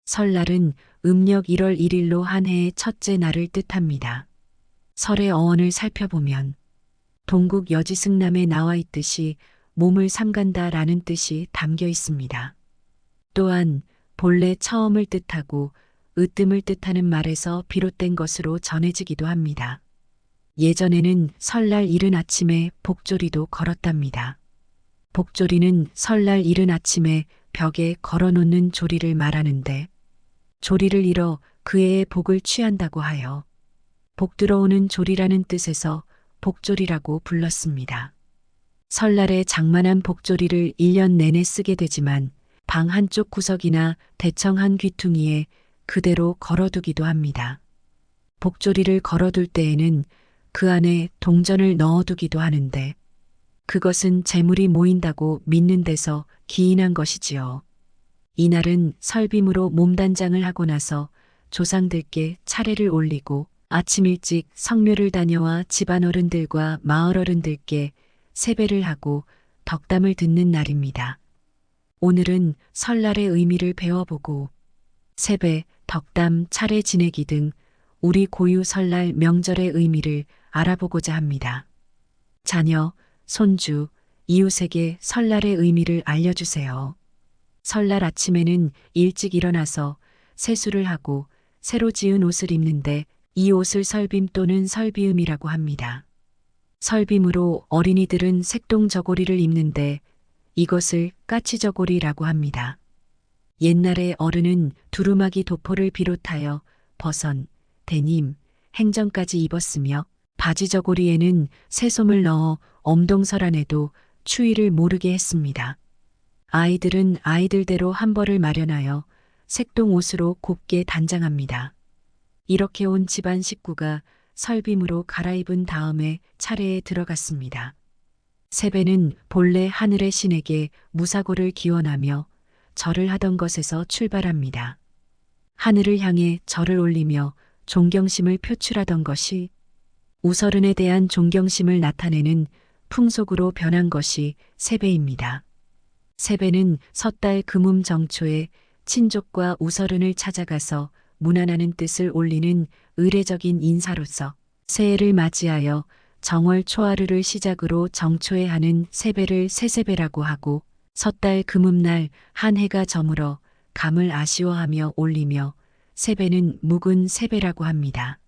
설날은 음력 1월 1일로 한 해의 첫째 날을 뜻합니다. 설의 어원을 살펴보면 동국 여지승남에 나와 있듯이 몸을 삼간다라는 뜻이 담겨 있습니다. 또한 본래 처음을 뜻하고 으뜸을 뜻하는 말에서 비롯된 것으로 전해지기도 합니다. 예전에는 설날 이른 아침에 복조리도 걸었답니다. 복조리는 설날 이른 아침에 벽에 걸어놓는 조리를 말하는데 조리를 잃어 그 해의 복을 취한다고 하여 복 들어오는 조리라는 뜻에서 복조리라고 불렀습니다. 설날에 장만한 복조리를 1년 내내 쓰게 되지만 방 한쪽 구석이나 대청 한 귀퉁이에 그대로 걸어두기도 합니다. 복조리를 걸어둘 때에는 그 안에 동전을 넣어두기도 하는데 그것은 재물이 모인다고 믿는 데서 기인한 것이지요. 이날은 설빔으로 몸단장을 하고 나서 조상들께 차례를 올리고 아침 일찍 성묘를 다녀와 집안 어른들과 마을 어른들께 세배를 하고 덕담을 듣는 날입니다. 오늘은 설날의 의미를 배워보고 세배, 덕담, 차례 지내기 등 우리 고유 설날 명절의 의미를 알아보고자 합니다. 자녀, 손주, 이웃에게 설날의 의미를 알려주세요. 설날 아침에는 일찍 일어나서 세수를 하고 새로 지은 옷을 입는데 이 옷을 설빔 또는 설비음이라고 합니다. 설빔으로 어린이들은 색동저고리를 입는데 이것을 까치저고리라고 합니다. 옛날에 어른은 두루마기 도포를 비롯하여 버선, 데님, 행정까지 입었으며 바지저고리에는 새솜을 넣어 엄동설 안에도 추위를 모르게 했습니다. 아이들은 아이들대로 한 벌을 마련하여 색동 옷으로 곱게 단장합니다. 이렇게 온 집안 식구가 설빔으로 갈아입은 다음에 차례에 들어갔습니다. 세배는 본래 하늘의 신에게 무사고를 기원하며 절을 하던 것에서 출발합니다. 하늘을 향해 절을 올리며 존경심을 표출하던 것이 우설은에 대한 존경심을 나타내는 풍속으로 변한 것이 세배입니다. 세배는 섣달 금음 정초에 친족과 우설은을 찾아가서 문안하는 뜻을 올리는 의례적인 인사로서 새해를 맞이하여 정월 초하루를 시작으로 정초에 하는 세배를 새세배라고 하고 섣달 금음날 한 해가 저물어 감을 아쉬워하며 올리며 세배는 묵은 세배라고 합니다.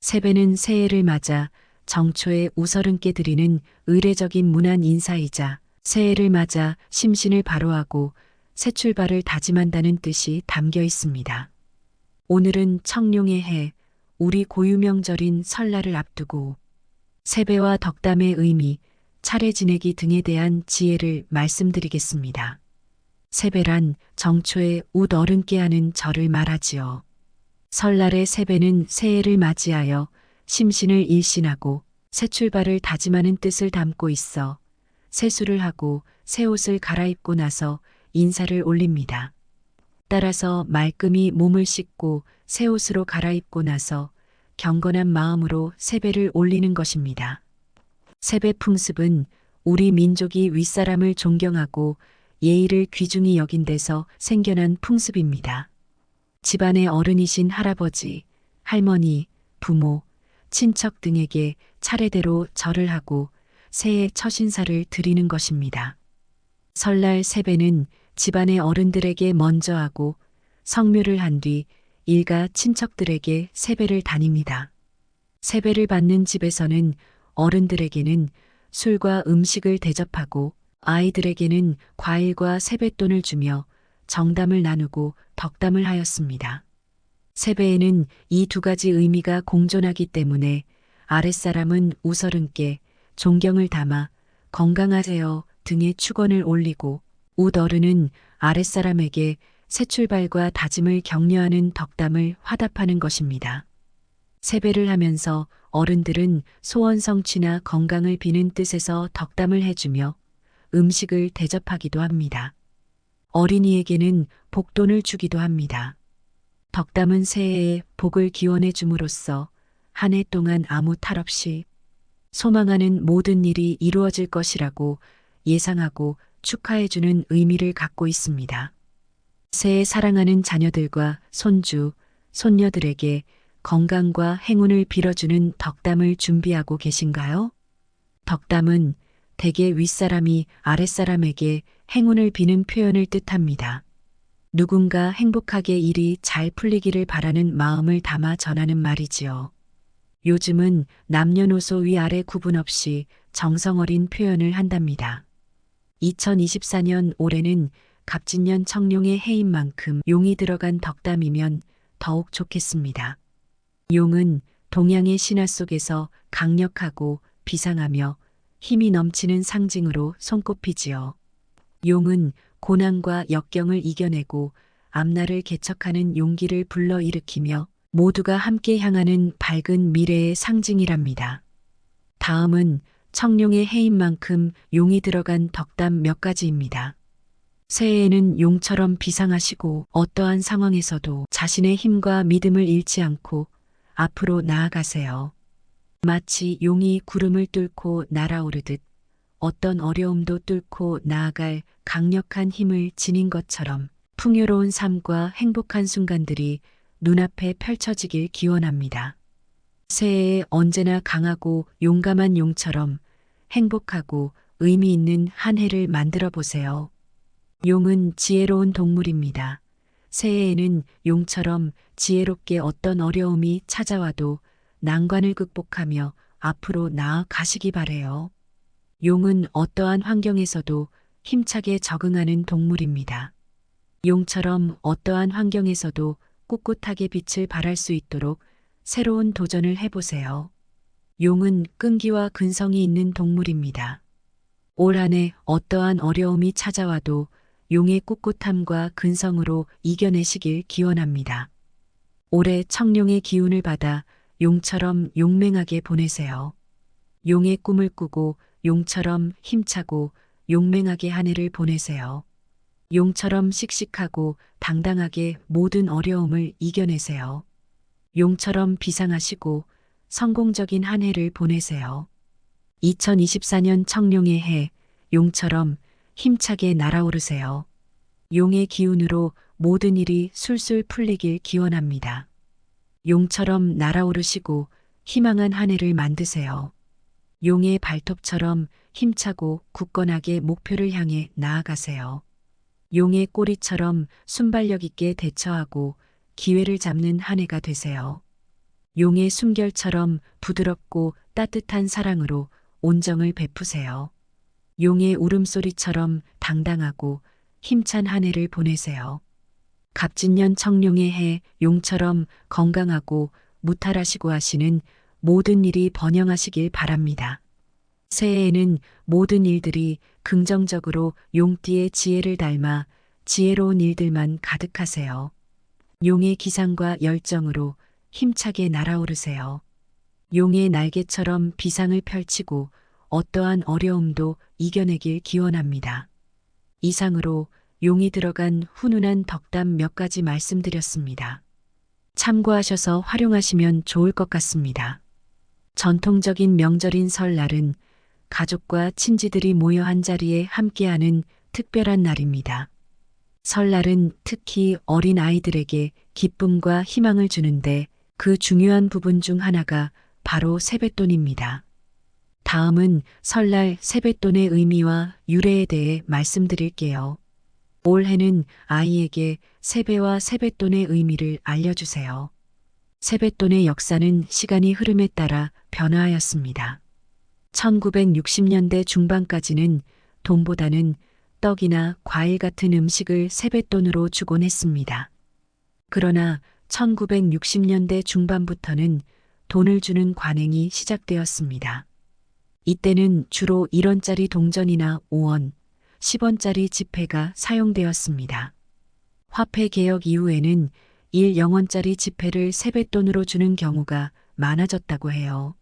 세배는 새해를 맞아 정초에 우설은께 드리는 의례적인 문안 인사이자 새해를 맞아 심신을 바로하고 새 출발을 다짐한다는 뜻이 담겨 있습니다. 오늘은 청룡의 해, 우리 고유명절인 설날을 앞두고 세배와 덕담의 의미, 차례 지내기 등에 대한 지혜를 말씀드리겠습니다. 세배란 정초에 웃 어른께 하는 절을 말하지요. 설날의 세배는 새해를 맞이하여 심신을 일신하고 새 출발을 다짐하는 뜻을 담고 있어 세수를 하고 새 옷을 갈아입고 나서 인사를 올립니다. 따라서 말끔히 몸을 씻고 새 옷으로 갈아입고 나서 경건한 마음으로 세배를 올리는 것입니다. 세배 풍습은 우리 민족이 윗사람을 존경하고 예의를 귀중히 여긴 데서 생겨난 풍습입니다. 집안의 어른이신 할아버지, 할머니, 부모, 친척 등에게 차례대로 절을 하고 새해 첫 인사를 드리는 것입니다. 설날 세배는 집안의 어른들에게 먼저 하고 성묘를 한 뒤 일가 친척들에게 세배를 다닙니다. 세배를 받는 집에서는 어른들에게는 술과 음식을 대접하고 아이들에게는 과일과 세뱃돈을 주며 정담을 나누고 덕담을 하였습니다. 세배에는 이 두 가지 의미가 공존하기 때문에 아랫사람은 우설은께 존경을 담아 건강하세요 등의 축원을 올리고 웃어른은 아랫사람에게 새 출발과 다짐을 격려하는 덕담을 화답하는 것입니다. 세배를 하면서 어른들은 소원 성취나 건강을 비는 뜻에서 덕담을 해주며 음식을 대접하기도 합니다. 어린이에게는 복돈을 주기도 합니다. 덕담은 새해에 복을 기원해 줌으로써 한 해 동안 아무 탈 없이 소망하는 모든 일이 이루어질 것이라고 예상하고 축하해주는 의미를 갖고 있습니다. 새해 사랑하는 자녀들과 손주, 손녀들에게 건강과 행운을 빌어주는 덕담을 준비하고 계신가요? 덕담은 대개 윗사람이 아랫사람에게 행운을 비는 표현을 뜻합니다. 누군가 행복하게 일이 잘 풀리기를 바라는 마음을 담아 전하는 말이지요. 요즘은 남녀노소 위아래 구분 없이 정성 어린 표현을 한답니다. 2024년 올해는 갑진년 청룡의 해인 만큼 용이 들어간 덕담이면 더욱 좋겠습니다. 용은 동양의 신화 속에서 강력하고 비상하며 힘이 넘치는 상징으로 손꼽히지요. 용은 고난과 역경을 이겨내고 앞날을 개척하는 용기를 불러일으키며 모두가 함께 향하는 밝은 미래의 상징이랍니다. 다음은 청룡의 해인 만큼 용이 들어간 덕담 몇 가지입니다. 새해에는 용처럼 비상하시고 어떠한 상황에서도 자신의 힘과 믿음을 잃지 않고 앞으로 나아가세요. 마치 용이 구름을 뚫고 날아오르듯 어떤 어려움도 뚫고 나아갈 강력한 힘을 지닌 것처럼 풍요로운 삶과 행복한 순간들이 눈앞에 펼쳐지길 기원합니다. 새해에 언제나 강하고 용감한 용처럼 행복하고 의미 있는 한 해를 만들어 보세요. 용은 지혜로운 동물입니다. 새해에는 용처럼 지혜롭게 어떤 어려움이 찾아와도 난관을 극복하며 앞으로 나아가시기 바래요. 용은 어떠한 환경에서도 힘차게 적응하는 동물입니다. 용처럼 어떠한 환경에서도 꿋꿋하게 빛을 발할 수 있도록 새로운 도전을 해보세요. 용은 끈기와 근성이 있는 동물입니다. 올 한 해 어떠한 어려움이 찾아와도 용의 꿋꿋함과 근성으로 이겨내시길 기원합니다. 올해 청룡의 기운을 받아 용처럼 용맹하게 보내세요. 용의 꿈을 꾸고 용처럼 힘차고 용맹하게 한 해를 보내세요. 용처럼 씩씩하고 당당하게 모든 어려움을 이겨내세요. 용처럼 비상하시고 성공적인 한 해를 보내세요. 2024년 청룡의 해, 용처럼 힘차게 날아오르세요. 용의 기운으로 모든 일이 술술 풀리길 기원합니다. 용처럼 날아오르시고 희망한 한 해를 만드세요. 용의 발톱처럼 힘차고 굳건하게 목표를 향해 나아가세요. 용의 꼬리처럼 순발력 있게 대처하고 기회를 잡는 한 해가 되세요. 용의 숨결처럼 부드럽고 따뜻한 사랑으로 온정을 베푸세요. 용의 울음소리처럼 당당하고 힘찬 한 해를 보내세요. 갑진년 청룡의 해 용처럼 건강하고 무탈하시고 하시는 모든 일이 번영하시길 바랍니다. 새해에는 모든 일들이 긍정적으로 용띠의 지혜를 닮아 지혜로운 일들만 가득하세요. 용의 기상과 열정으로 힘차게 날아오르세요. 용의 날개처럼 비상을 펼치고 어떠한 어려움도 이겨내길 기원합니다. 이상으로 용이 들어간 훈훈한 덕담 몇 가지 말씀드렸습니다. 참고하셔서 활용하시면 좋을 것 같습니다. 전통적인 명절인 설날은 가족과 친지들이 모여 한자리에 함께하는 특별한 날입니다. 설날은 특히 어린 아이들에게 기쁨과 희망을 주는데 그 중요한 부분 중 하나가 바로 세뱃돈입니다. 다음은 설날 세뱃돈의 의미와 유래에 대해 말씀드릴게요. 올해는 아이에게 세배와 세뱃돈의 의미를 알려주세요. 세뱃돈의 역사는 시간이 흐름에 따라 변화하였습니다. 1960년대 중반까지는 돈보다는 떡이나 과일 같은 음식을 세뱃돈으로 주곤 했습니다. 그러나 1960년대 중반부터는 돈을 주는 관행이 시작되었습니다. 이때는 주로 1원짜리 동전이나 5원, 10원짜리 지폐가 사용되었습니다. 화폐 개혁 이후에는 1영원짜리 지폐를 세뱃돈으로 주는 경우가 많아졌다고 해요.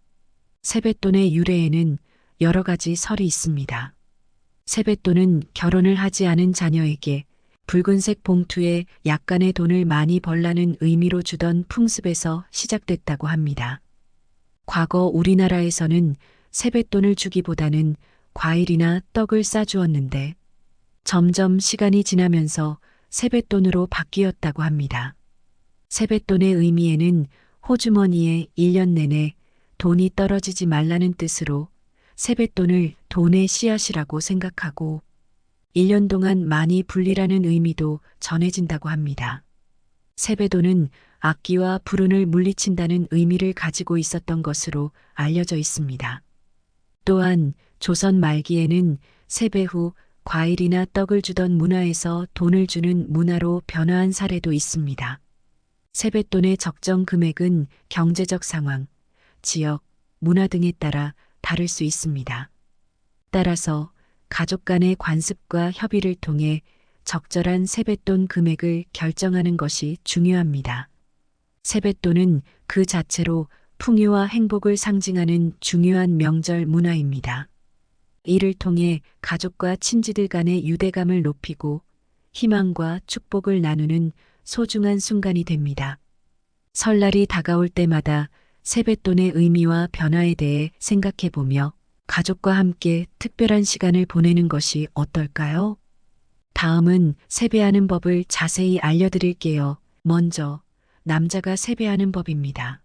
세뱃돈의 유래에는 여러 가지 설이 있습니다. 세뱃돈은 결혼을 하지 않은 자녀에게 붉은색 봉투에 약간의 돈을 많이 벌라는 의미로 주던 풍습에서 시작됐다고 합니다. 과거 우리나라에서는 세뱃돈을 주기보다는 과일이나 떡을 싸주었는데 점점 시간이 지나면서 세뱃돈으로 바뀌었다고 합니다. 세뱃돈의 의미에는 호주머니에 1년 내내 돈이 떨어지지 말라는 뜻으로 세뱃돈을 돈의 씨앗이라고 생각하고 1년 동안 많이 불리라는 의미도 전해진다고 합니다. 세뱃돈은 악기와 불운을 물리친다는 의미를 가지고 있었던 것으로 알려져 있습니다. 또한 조선 말기에는 세배 후 과일이나 떡을 주던 문화에서 돈을 주는 문화로 변화한 사례도 있습니다. 세뱃돈의 적정 금액은 경제적 상황, 지역, 문화 등에 따라 다를 수 있습니다. 따라서 가족 간의 관습과 협의를 통해 적절한 세뱃돈 금액을 결정하는 것이 중요합니다. 세뱃돈은 그 자체로 풍요와 행복을 상징하는 중요한 명절 문화입니다. 이를 통해 가족과 친지들 간의 유대감을 높이고 희망과 축복을 나누는 소중한 순간이 됩니다. 설날이 다가올 때마다 세뱃돈의 의미와 변화에 대해 생각해 보며 가족과 함께 특별한 시간을 보내는 것이 어떨까요? 다음은 세배하는 법을 자세히 알려드릴게요. 먼저 남자가 세배하는 법입니다.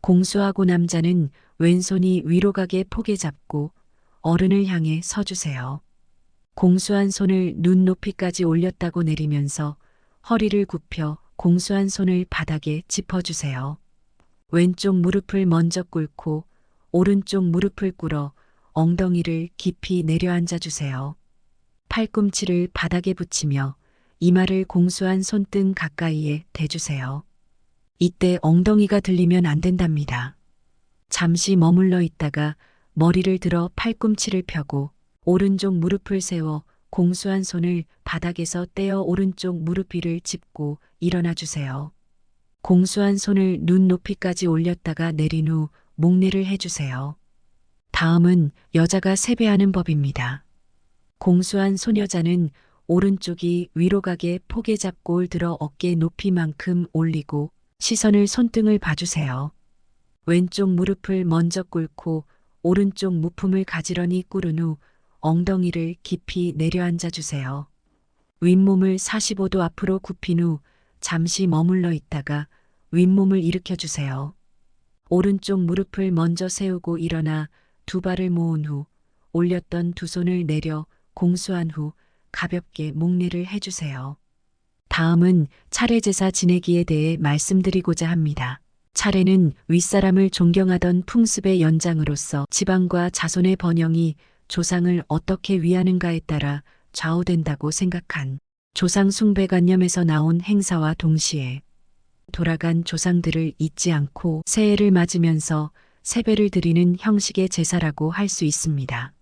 공수하고 남자는 왼손이 위로 가게 포개 잡고 어른을 향해 서주세요. 공수한 손을 눈 높이까지 올렸다고 내리면서 허리를 굽혀 공수한 손을 바닥에 짚어주세요. 왼쪽 무릎을 먼저 꿇고 오른쪽 무릎을 꿇어 엉덩이를 깊이 내려앉아 주세요. 팔꿈치를 바닥에 붙이며 이마를 공수한 손등 가까이에 대주세요. 이때 엉덩이가 들리면 안 된답니다. 잠시 머물러 있다가 머리를 들어 팔꿈치를 펴고 오른쪽 무릎을 세워 공수한 손을 바닥에서 떼어 오른쪽 무릎 위를 짚고 일어나 주세요. 공수한 손을 눈 높이까지 올렸다가 내린 후 목례를 해주세요. 다음은 여자가 세배하는 법입니다. 공수한 소녀자는 오른쪽이 위로 가게 포개 잡고를 들어 어깨 높이만큼 올리고 시선을 손등을 봐주세요. 왼쪽 무릎을 먼저 꿇고 오른쪽 무품을 가지런히 꿇은 후 엉덩이를 깊이 내려앉아 주세요. 윗몸을 45도 앞으로 굽힌 후 잠시 머물러 있다가 윗몸을 일으켜 주세요. 오른쪽 무릎을 먼저 세우고 일어나 두 발을 모은 후 올렸던 두 손을 내려 공수한 후 가볍게 목례를 해주세요. 다음은 차례 제사 지내기에 대해 말씀드리고자 합니다. 차례는 윗사람을 존경하던 풍습의 연장으로서 집안과 자손의 번영이 조상을 어떻게 위하는가에 따라 좌우된다고 생각한 조상 숭배관념에서 나온 행사와 동시에 돌아간 조상들을 잊지 않고 새해를 맞으면서 세배를 드리는 형식의 제사라고 할 수 있습니다.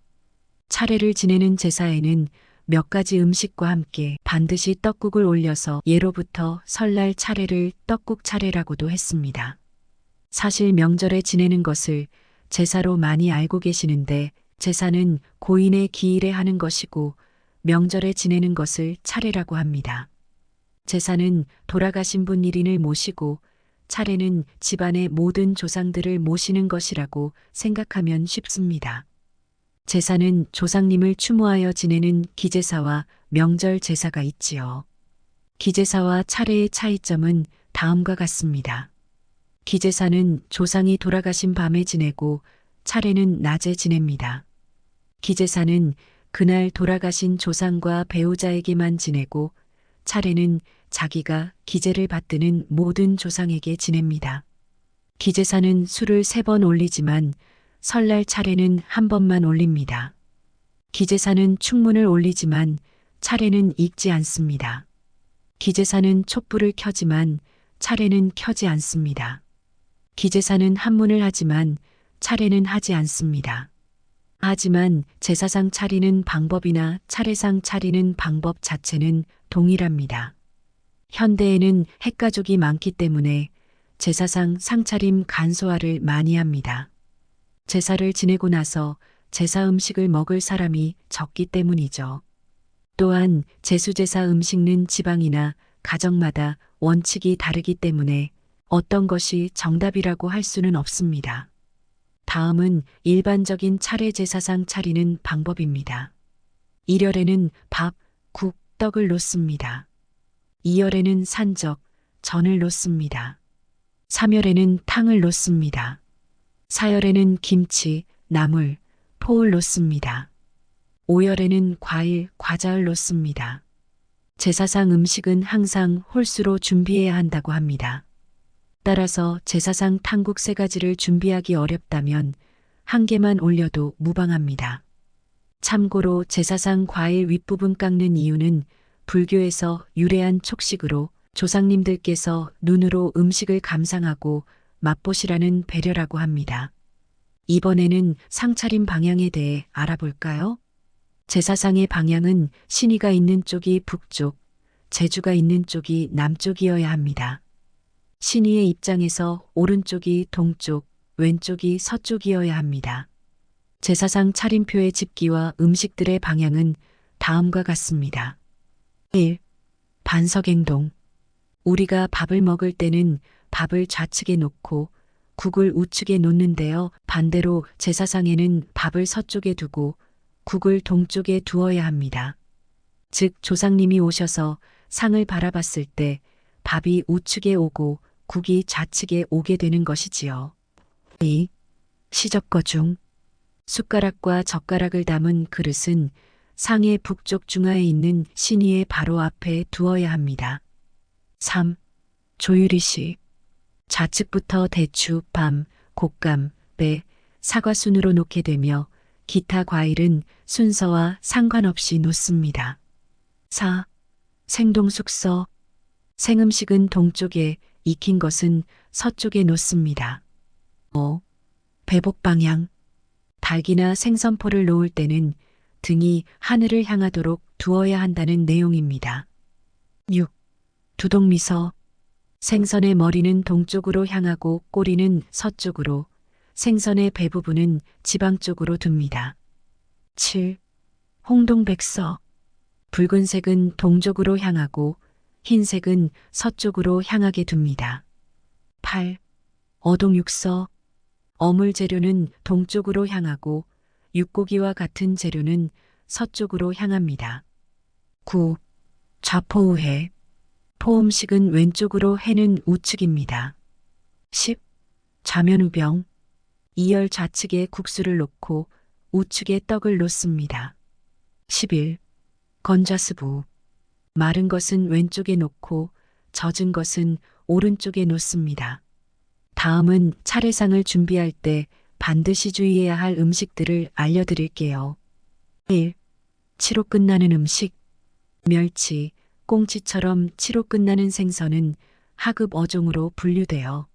차례를 지내는 제사에는 몇 가지 음식과 함께 반드시 떡국을 올려서 예로부터 설날 차례를 떡국 차례라고도 했습니다. 사실 명절에 지내는 것을 제사로 많이 알고 계시는데 제사는 고인의 기일에 하는 것이고 명절에 지내는 것을 차례라고 합니다. 제사는 돌아가신 분 일인을 모시고 차례는 집안의 모든 조상들을 모시는 것이라고 생각하면 쉽습니다. 제사는 조상님을 추모하여 지내는 기제사와 명절 제사가 있지요. 기제사와 차례의 차이점은 다음과 같습니다. 기제사는 조상이 돌아가신 밤에 지내고 차례는 낮에 지냅니다. 기제사는 그날 돌아가신 조상과 배우자에게만 지내고 차례는 자기가 기제를 받드는 모든 조상에게 지냅니다. 기제사는 술을 3번 올리지만 설날 차례는 1번만 올립니다. 기제사는 충문을 올리지만 차례는 읽지 않습니다. 기제사는 촛불을 켜지만 차례는 켜지 않습니다. 기제사는 한문을 하지만 차례는 하지 않습니다. 하지만 제사상 차리는 방법이나 차례상 차리는 방법 자체는 동일합니다. 현대에는 핵가족이 많기 때문에 제사상 상차림 간소화를 많이 합니다. 제사를 지내고 나서 제사 음식을 먹을 사람이 적기 때문이죠. 또한 제수제사 음식는 지방이나 가정마다 원칙이 다르기 때문에 어떤 것이 정답이라고 할 수는 없습니다. 다음은 일반적인 차례 제사상 차리는 방법입니다. 일열에는 밥, 국, 떡을 놓습니다. 2열에는 산적, 전을 놓습니다. 3열에는 탕을 놓습니다. 4열에는 김치, 나물, 포를 놓습니다. 5열에는 과일, 과자를 놓습니다. 제사상 음식은 항상 홀수로 준비해야 한다고 합니다. 따라서 제사상 탕국 3가지를 준비하기 어렵다면 한 개만 올려도 무방합니다. 참고로 제사상 과일 윗부분 깎는 이유는 불교에서 유래한 촉식으로 조상님들께서 눈으로 음식을 감상하고 맛보시라는 배려라고 합니다. 이번에는 상차림 방향에 대해 알아볼까요? 제사상의 방향은 신이가 있는 쪽이 북쪽, 제주가 있는 쪽이 남쪽이어야 합니다. 신이의 입장에서 오른쪽이 동쪽, 왼쪽이 서쪽이어야 합니다. 제사상 차림표의 집기와 음식들의 방향은 다음과 같습니다. 1. 반석행동. 우리가 밥을 먹을 때는 밥을 좌측에 놓고 국을 우측에 놓는데요. 반대로 제사상에는 밥을 서쪽에 두고 국을 동쪽에 두어야 합니다. 즉 조상님이 오셔서 상을 바라봤을 때 밥이 우측에 오고 국이 좌측에 오게 되는 것이지요. 2. 시접거 중. 숟가락과 젓가락을 담은 그릇은 상의 북쪽 중하에 있는 신이의 바로 앞에 두어야 합니다. 3. 조유리식. 좌측부터 대추, 밤, 곶감, 배, 사과 순으로 놓게 되며 기타 과일은 순서와 상관없이 놓습니다. 4. 생동숙서. 생음식은 동쪽에, 익힌 것은 서쪽에 놓습니다. 5. 배복방향. 닭이나 생선포를 놓을 때는 등이 하늘을 향하도록 두어야 한다는 내용입니다. 6. 두동미서. 생선의 머리는 동쪽으로 향하고 꼬리는 서쪽으로, 생선의 배 부분은 지방 쪽으로 둡니다. 7. 홍동백서. 붉은색은 동쪽으로 향하고 흰색은 서쪽으로 향하게 둡니다. 8. 어동육서. 어물 재료는 동쪽으로 향하고 육고기와 같은 재료는 서쪽으로 향합니다. 9. 좌포우해. 포음식은 왼쪽으로 해는 우측입니다. 10. 좌면우병. 2열 좌측에 국수를 놓고 우측에 떡을 놓습니다. 11. 건좌스부. 마른 것은 왼쪽에 놓고 젖은 것은 오른쪽에 놓습니다. 다음은 차례상을 준비할 때 반드시 주의해야 할 음식들을 알려드릴게요. 1. 치로 끝나는 음식. 멸치, 꽁치처럼 치로 끝나는 생선은 하급 어종으로 분류되어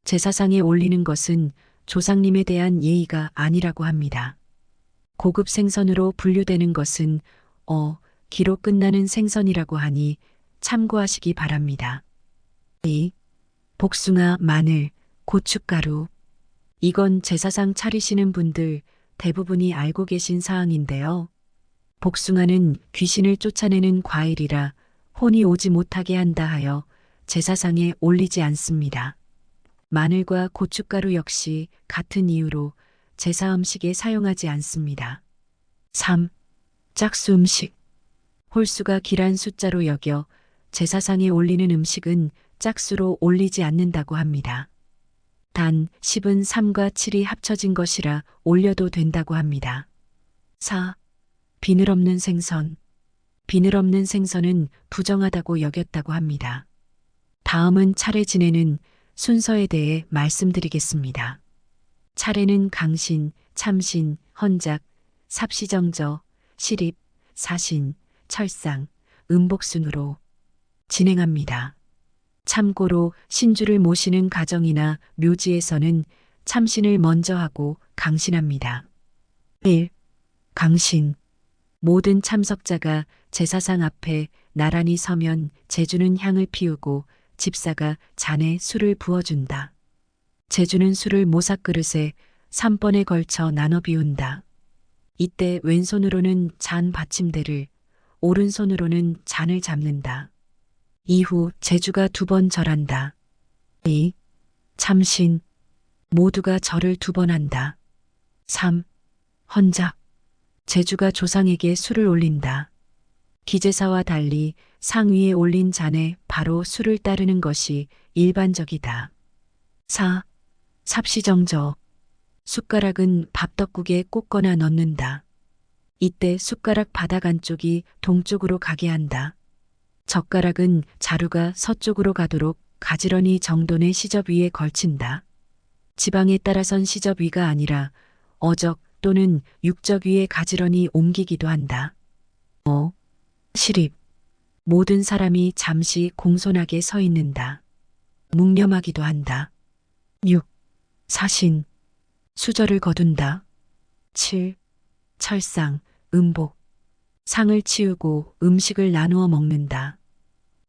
제사상에 올리는 것은 조상님에 대한 예의가 아니라고 합니다. 고급 생선으로 분류되는 것은 기로 끝나는 생선이라고 하니 참고하시기 바랍니다. 2. 복숭아, 마늘, 고춧가루. 이건 제사상 차리시는 분들 대부분이 알고 계신 사항인데요. 복숭아는 귀신을 쫓아내는 과일이라 혼이 오지 못하게 한다 하여 제사상에 올리지 않습니다. 마늘과 고춧가루 역시 같은 이유로 제사 음식에 사용하지 않습니다. 3. 짝수 음식. 홀수가 길한 숫자로 여겨 제사상에 올리는 음식은 짝수로 올리지 않는다고 합니다. 단 10은 3과 7이 합쳐진 것이라 올려도 된다고 합니다. 4. 비늘 없는 생선. 비늘 없는 생선은 부정하다고 여겼다고 합니다. 다음은 차례 지내는 순서에 대해 말씀드리겠습니다. 차례는 강신, 참신, 헌작, 삽시정저, 시립, 사신, 철상, 음복순으로 진행합니다. 참고로 신주를 모시는 가정이나 묘지에서는 참신을 먼저 하고 강신합니다. 1. 강신. 모든 참석자가 제사상 앞에 나란히 서면 제주는 향을 피우고 집사가 잔에 술을 부어준다. 제주는 술을 모삭그릇에 3번에 걸쳐 나눠 비운다. 이때 왼손으로는 잔 받침대를, 오른손으로는 잔을 잡는다. 이후 제주가 2번 절한다. 2. 참신. 모두가 절을 2번 한다. 3. 헌작. 제주가 조상에게 술을 올린다. 기제사와 달리 상 위에 올린 잔에 바로 술을 따르는 것이 일반적이다. 4. 삽시정저. 숟가락은 밥떡국에 꽂거나 넣는다. 이때 숟가락 바닥 안쪽이 동쪽으로 가게 한다. 젓가락은 자루가 서쪽으로 가도록 가지런히 정돈의 시접 위에 걸친다. 지방에 따라선 시접 위가 아니라 어적 또는 육적 위에 가지런히 옮기기도 한다. 5. 시립. 모든 사람이 잠시 공손하게 서 있는다. 묵념하기도 한다. 6. 사신. 수저를 거둔다. 7. 철상, 음복. 상을 치우고 음식을 나누어 먹는다.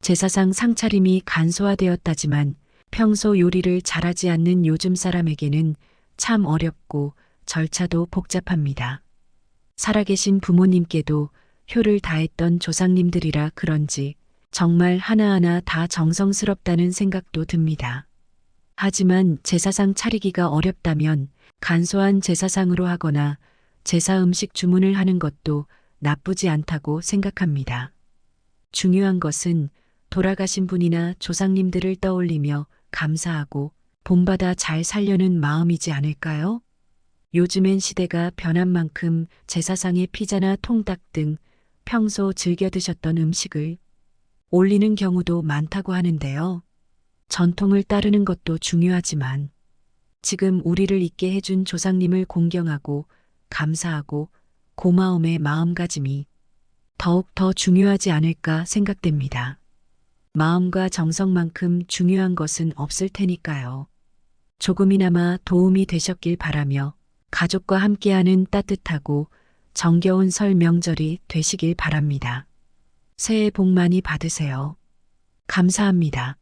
제사상 상차림이 간소화되었다지만 평소 요리를 잘하지 않는 요즘 사람에게는 참 어렵고 절차도 복잡합니다. 살아계신 부모님께도 효를 다했던 조상님들이라 그런지 정말 하나하나 다 정성스럽다는 생각도 듭니다. 하지만 제사상 차리기가 어렵다면 간소한 제사상으로 하거나 제사 음식 주문을 하는 것도 나쁘지 않다고 생각합니다. 중요한 것은 돌아가신 분이나 조상님들을 떠올리며 감사하고 본받아 잘 살려는 마음이지 않을까요? 요즘엔 시대가 변한 만큼 제사상에 피자나 통닭 등 평소 즐겨 드셨던 음식을 올리는 경우도 많다고 하는데요. 전통을 따르는 것도 중요하지만 지금 우리를 있게 해준 조상님을 공경하고 감사하고 고마움의 마음가짐이 더욱 더 중요하지 않을까 생각됩니다. 마음과 정성만큼 중요한 것은 없을 테니까요. 조금이나마 도움이 되셨길 바라며 가족과 함께하는 따뜻하고 정겨운 설 명절이 되시길 바랍니다. 새해 복 많이 받으세요. 감사합니다.